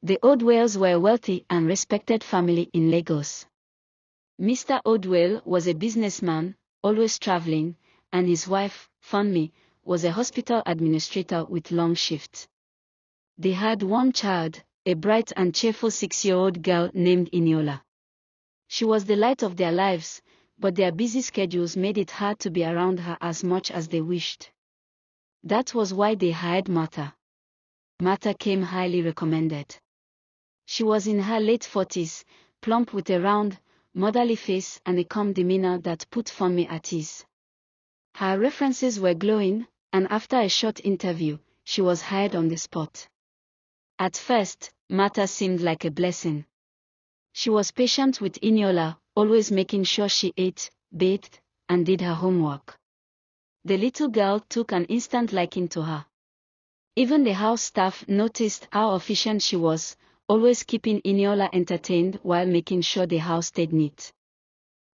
The Odwells were a wealthy and respected family in Lagos. Mr. Odwell was a businessman, always traveling, and his wife, Funmi, was a hospital administrator with long shifts. They had one child, a bright and cheerful 6-year-old girl named Eniola. She was the light of their lives, but their busy schedules made it hard to be around her as much as they wished. That was why they hired Martha. Martha came highly recommended. She was in her late 40s, plump with a round, motherly face and a calm demeanor that put Funmi at ease. Her references were glowing, and after a short interview, she was hired on the spot. At first, Martha seemed like a blessing. She was patient with Eniola, always making sure she ate, bathed, and did her homework. The little girl took an instant liking to her. Even the house staff noticed how efficient she was, always keeping Eniola entertained while making sure the house stayed neat.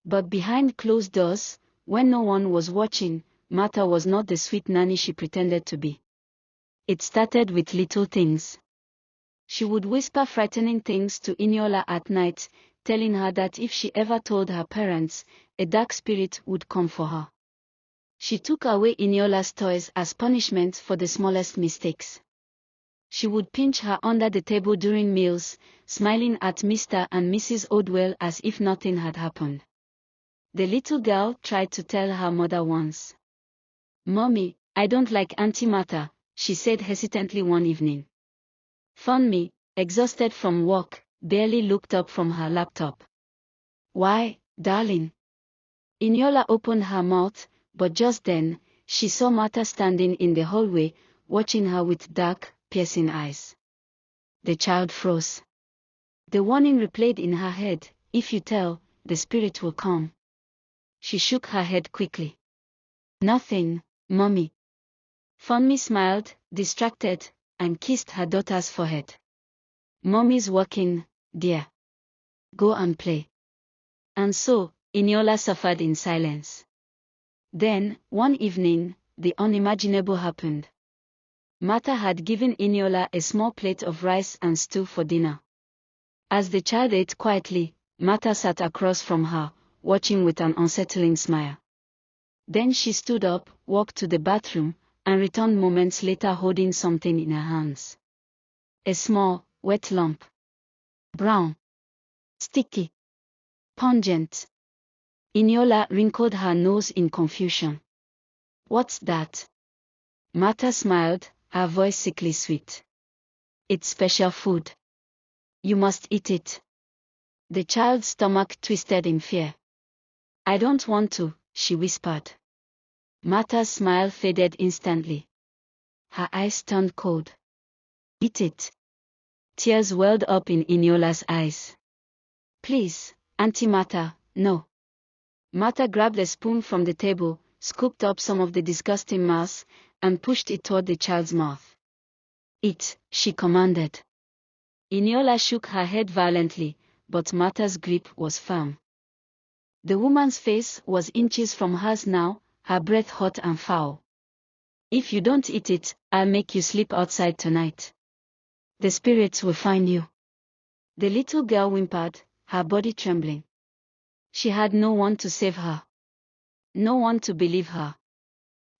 But behind closed doors, when no one was watching, Martha was not the sweet nanny she pretended to be. It started with little things. She would whisper frightening things to Eniola at night, telling her that if she ever told her parents, a dark spirit would come for her. She took away Eniola's toys as punishment for the smallest mistakes. She would pinch her under the table during meals, smiling at Mr. and Mrs. Odwell as if nothing had happened. The little girl tried to tell her mother once. "Mommy, I don't like Auntie Martha," she said hesitantly one evening. Funmi, exhausted from work, barely looked up from her laptop. "Why, darling?" Eniola opened her mouth, but just then, she saw Martha standing in the hallway, watching her with dark, piercing eyes. The child froze. The warning replayed in her head, "If you tell, the spirit will come." She shook her head quickly. "Nothing, Mommy." Funmi smiled, distracted, and kissed her daughter's forehead. "Mommy's working, dear. Go and play." And so, Eniola suffered in silence. Then, one evening, the unimaginable happened. Martha had given Eniola a small plate of rice and stew for dinner. As the child ate quietly, Martha sat across from her, watching with an unsettling smile. Then she stood up, walked to the bathroom, and returned moments later holding something in her hands. A small, wet lump. Brown. Sticky. Pungent. Eniola wrinkled her nose in confusion. "What's that?" Martha smiled, her voice sickly sweet. "It's special food. You must eat it." The child's stomach twisted in fear. "I don't want to," she whispered. Martha's smile faded instantly. Her eyes turned cold. "Eat it." Tears welled up in Eniola's eyes. "Please, Auntie Martha, no." Martha grabbed a spoon from the table, scooped up some of the disgusting mass, and pushed it toward the child's mouth. "Eat," she commanded. Eniola shook her head violently, but Martha's grip was firm. The woman's face was inches from hers now, her breath hot and foul. "If you don't eat it, I'll make you sleep outside tonight. The spirits will find you." The little girl whimpered, her body trembling. She had no one to save her. No one to believe her.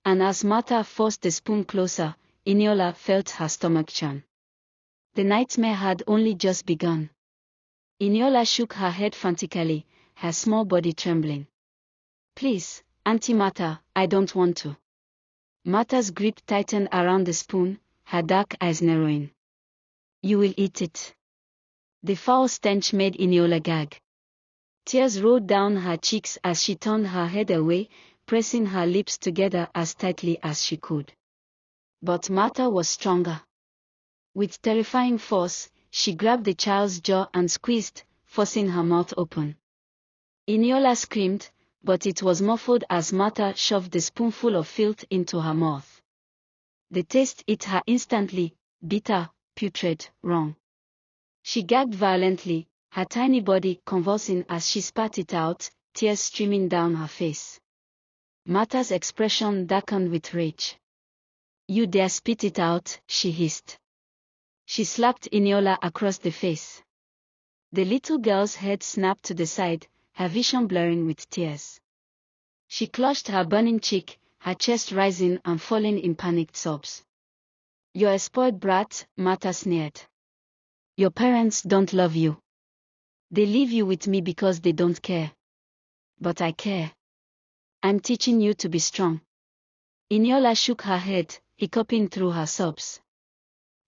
And as Martha forced the spoon closer, Eniola felt her stomach churn. The nightmare had only just begun. Eniola shook her head frantically, her small body trembling. "Please, Auntie Martha, I don't want to." Martha's grip tightened around the spoon, her dark eyes narrowing. "You will eat it." The foul stench made Eniola gag. Tears rolled down her cheeks as she turned her head away, pressing her lips together as tightly as she could. But Martha was stronger. With terrifying force, she grabbed the child's jaw and squeezed, forcing her mouth open. Eniola screamed, but it was muffled as Martha shoved the spoonful of filth into her mouth. The taste hit her instantly, bitter, putrid, wrong. She gagged violently, her tiny body convulsing as she spat it out, tears streaming down her face. Martha's expression darkened with rage. "You dare spit it out," she hissed. She slapped Eniola across the face. The little girl's head snapped to the side, her vision blurring with tears. She clutched her burning cheek, her chest rising and falling in panicked sobs. "You're a spoiled brat," Martha sneered. "Your parents don't love you. They leave you with me because they don't care. But I care. I'm teaching you to be strong." Eniola shook her head, hiccuping through her sobs.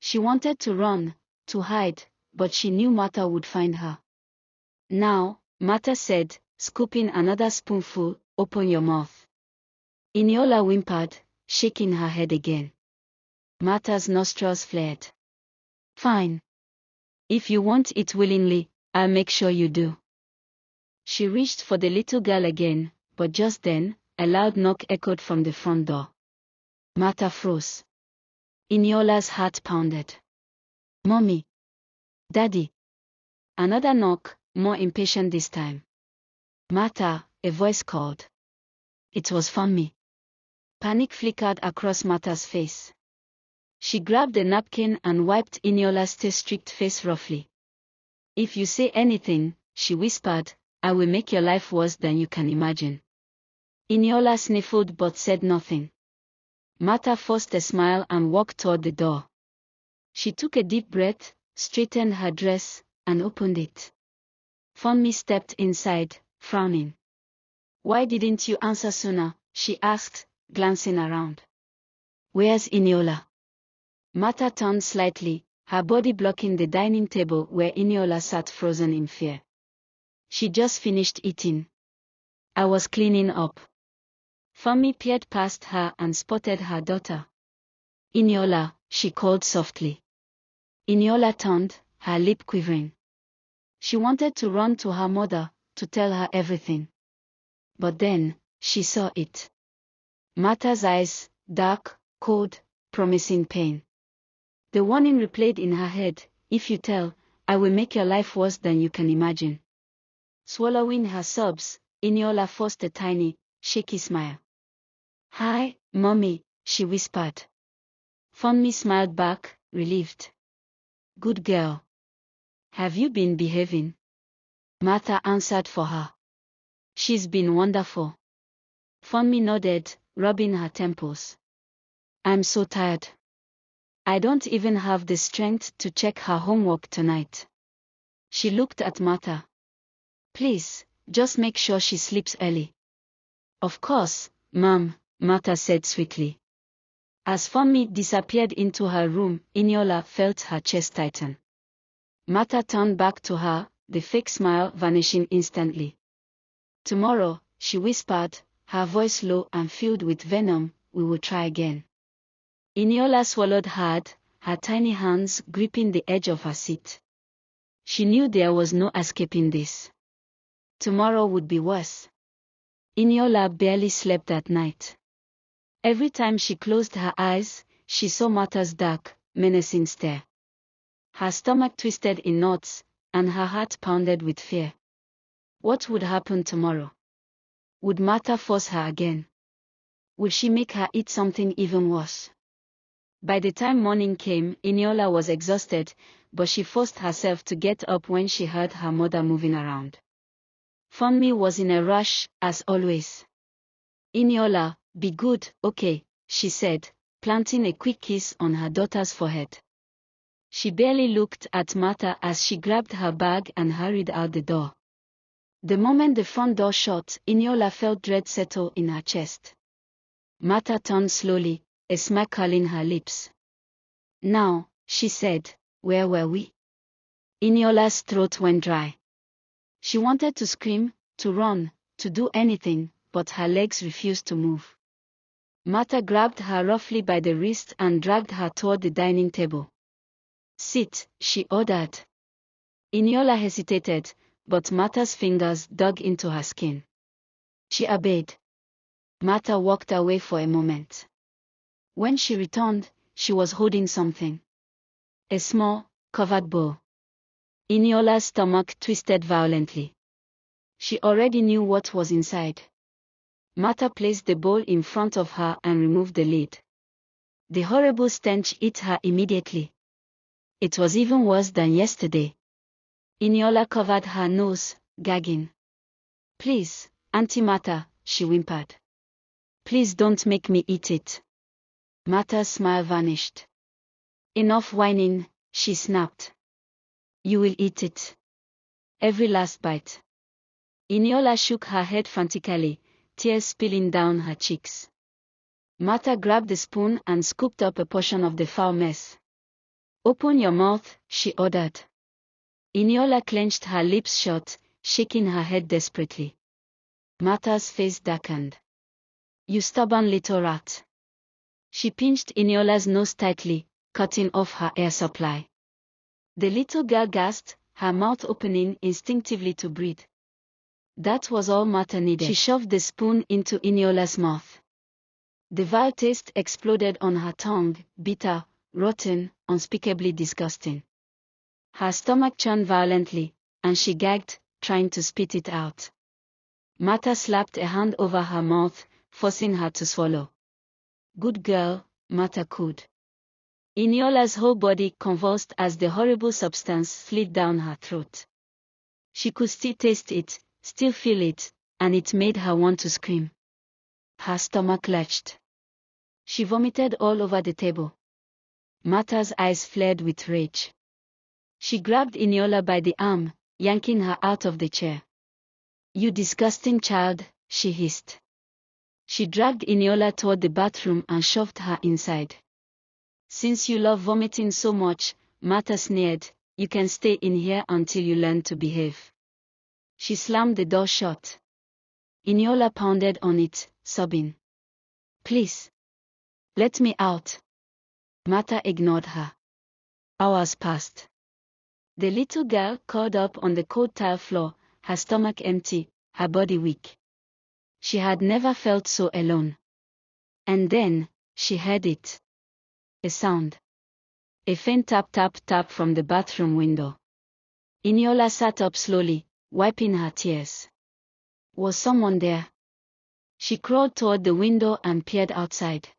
She wanted to run, to hide, but she knew Martha would find her. "Now," Martha said, scooping another spoonful, "open your mouth." Eniola whimpered, shaking her head again. Martha's nostrils flared. "Fine. If you want it willingly, I'll make sure you do." She reached for the little girl again, but just then, a loud knock echoed from the front door. Martha froze. Eniola's heart pounded. "Mommy. Daddy." Another knock, more impatient this time. "Martha," a voice called. It was Funmi. Panic flickered across Martha's face. She grabbed a napkin and wiped Eniola's tear-streaked face roughly. "If you say anything," she whispered, "I will make your life worse than you can imagine." Eniola sniffled but said nothing. Martha forced a smile and walked toward the door. She took a deep breath, straightened her dress, and opened it. Funmi stepped inside, frowning. "Why didn't you answer sooner?" she asked, glancing around. "Where's Eniola?" Martha turned slightly, her body blocking the dining table where Eniola sat frozen in fear. "She just finished eating. I was cleaning up." Funmi peered past her and spotted her daughter. "Eniola," she called softly. Eniola turned, her lip quivering. She wanted to run to her mother, to tell her everything. But then, she saw it. Martha's eyes, dark, cold, promising pain. The warning replayed in her head, "If you tell, I will make your life worse than you can imagine." Swallowing her sobs, Eniola forced a tiny, shaky smile. "Hi, Mommy," she whispered. Funmi smiled back, relieved. "Good girl. Have you been behaving?" Martha answered for her. "She's been wonderful." Funmi nodded, rubbing her temples. "I'm so tired. I don't even have the strength to check her homework tonight." She looked at Martha. "Please, just make sure she sleeps early." "Of course, Mom," Martha said sweetly. As Funmi disappeared into her room, Eniola felt her chest tighten. Martha turned back to her, the fake smile vanishing instantly. "Tomorrow," she whispered, her voice low and filled with venom, "we will try again." Eniola swallowed hard, her tiny hands gripping the edge of her seat. She knew there was no escaping this. Tomorrow would be worse. Eniola barely slept that night. Every time she closed her eyes, she saw Martha's dark, menacing stare. Her stomach twisted in knots, and her heart pounded with fear. What would happen tomorrow? Would Martha force her again? Would she make her eat something even worse? By the time morning came, Eniola was exhausted, but she forced herself to get up when she heard her mother moving around. Funmi was in a rush, as always. "Eniola, be good, okay," she said, planting a quick kiss on her daughter's forehead. She barely looked at Martha as she grabbed her bag and hurried out the door. The moment the front door shut, Eniola felt dread settle in her chest. Martha turned slowly, a smile curling her lips. "Now," she said, "where were we?" Eniola's throat went dry. She wanted to scream, to run, to do anything, but her legs refused to move. Martha grabbed her roughly by the wrist and dragged her toward the dining table. "Sit," she ordered. Eniola hesitated, but Martha's fingers dug into her skin. She obeyed. Martha walked away for a moment. When she returned, she was holding something. A small, covered bowl. Eniola's stomach twisted violently. She already knew what was inside. Martha placed the bowl in front of her and removed the lid. The horrible stench hit her immediately. It was even worse than yesterday. Eniola covered her nose, gagging. Please, Auntie Martha, she whimpered. Please don't make me eat it. Martha's smile vanished. Enough whining, she snapped. You will eat it. Every last bite. Eniola shook her head frantically, tears spilling down her cheeks. Martha grabbed the spoon and scooped up a portion of the foul mess. Open your mouth, she ordered. Eniola clenched her lips shut, shaking her head desperately. Martha's face darkened. You stubborn little rat. She pinched Eniola's nose tightly, cutting off her air supply. The little girl gasped, her mouth opening instinctively to breathe. That was all Martha needed. She shoved the spoon into Eniola's mouth. The vile taste exploded on her tongue, bitter, rotten, unspeakably disgusting. Her stomach churned violently, and she gagged, trying to spit it out. Martha slapped a hand over her mouth, forcing her to swallow. Good girl, Martha cooed. Eniola's whole body convulsed as the horrible substance slid down her throat. She could still taste it, still feel it, and it made her want to scream. Her stomach lurched. She vomited all over the table. Martha's eyes flared with rage. She grabbed Eniola by the arm, yanking her out of the chair. You disgusting child, she hissed. She dragged Eniola toward the bathroom and shoved her inside. Since you love vomiting so much, Martha sneered, you can stay in here until you learn to behave. She slammed the door shut. Eniola pounded on it, sobbing. Please. Let me out. Martha ignored her. Hours passed. The little girl curled up on the cold tile floor, her stomach empty, her body weak. She had never felt so alone. And then, she heard it. A sound. A faint tap from the bathroom window. Eniola sat up slowly, wiping her tears. Was someone there? She crawled toward the window and peered outside.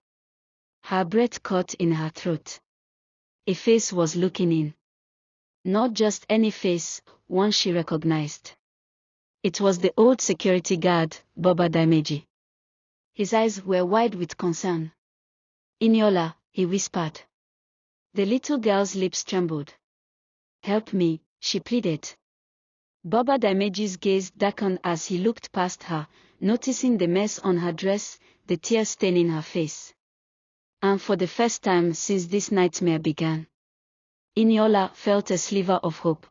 Her breath caught in her throat. A face was looking in. Not just any face, one she recognized. It was the old security guard, Baba Dameji. His eyes were wide with concern. Eniola, he whispered. The little girl's lips trembled. Help me, she pleaded. Baba Dameji's gaze darkened as he looked past her, noticing the mess on her dress, the tears staining her face. And for the first time since this nightmare began, Eniola felt a sliver of hope.